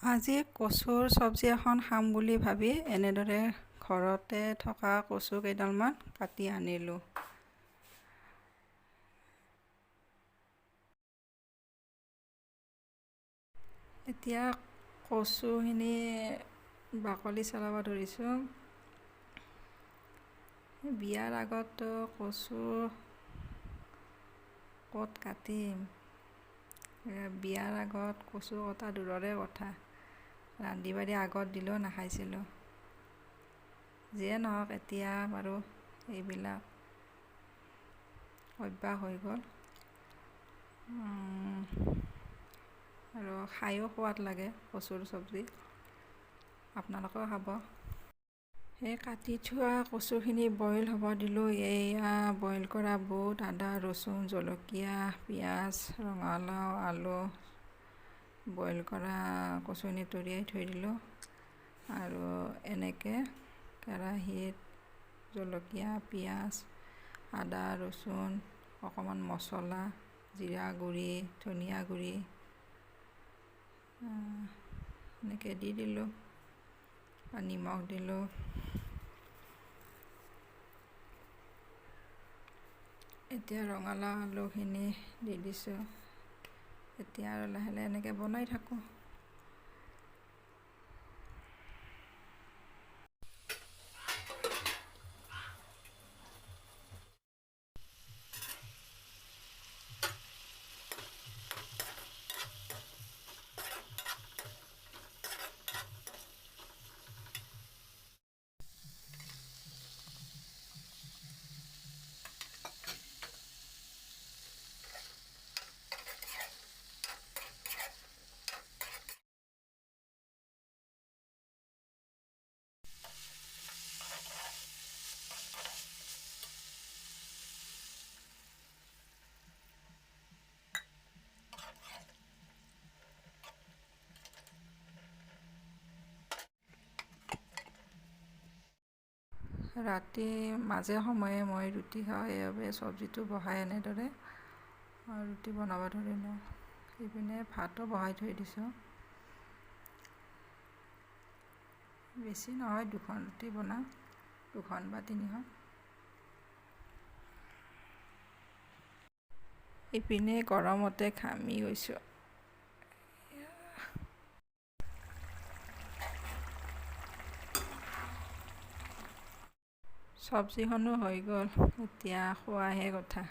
আজি কচুৰ চব্জি এখন খাম বুলি ভাবি এনেদৰে ঘৰতে থকা কচু কেইডালমান কাটি আনিলোঁ। এতিয়া কচুখিনি বাকলি চলাব ধৰিছোঁ। বিয়াৰ আগতো কচু ক'ত কাটিম, বিয়াৰ আগত কচু কটা দূৰৰে কথা, ৰান্ধি বাঢ়ি আগত দিলেও নাখাইছিলোঁ। যিয়ে নহওক এতিয়া বাৰু এইবিলাক অভ্যাস হৈ গ'ল আৰু খায়ো সোৱাদ লাগে কচুৰ চব্জি। আপোনালোকেও খাব। সেই কাটি থোৱা কচুখিনি বইল হ'ব দিলোঁ। এয়া বইল কৰা বুট, আদা, ৰচুন, জলকীয়া, পিঁয়াজ, ৰঙালাও, আলু বইল কৰা কচুখিনি তৰিয়াই থৈ দিলোঁ আৰু এনেকৈ কেৰাহীত জলকীয়া, পিঁয়াজ, আদা, ৰচুন, অকণমান মছলা, জিৰা গুড়ি, ধনিয়া গুড়ি এনেকৈ দি দিলোঁ আৰু নিমখ দিলোঁ। এতিয়া ৰঙালাও আলুখিনি দি দিছোঁ। এতিয়া আৰু লাহে লাহে এনেকৈ বনাই থাকোঁ। ৰাতি মাজে সময়ে মই ৰুটি খাওঁ, সেইবাবে চব্জিটো বহাই এনেদৰে ৰুটি বনাব ধৰিলোঁ। ইপিনে ভাতো বহাই থৈ দিছোঁ। বেছি নহয়, 2খন ৰুটি বনাওঁ, 2খন বা 3খন। ইপিনে গৰমতে ঘামি গৈছোঁ। চব্জিখনো হৈ গ'ল, এতিয়া খোৱাহে কথা।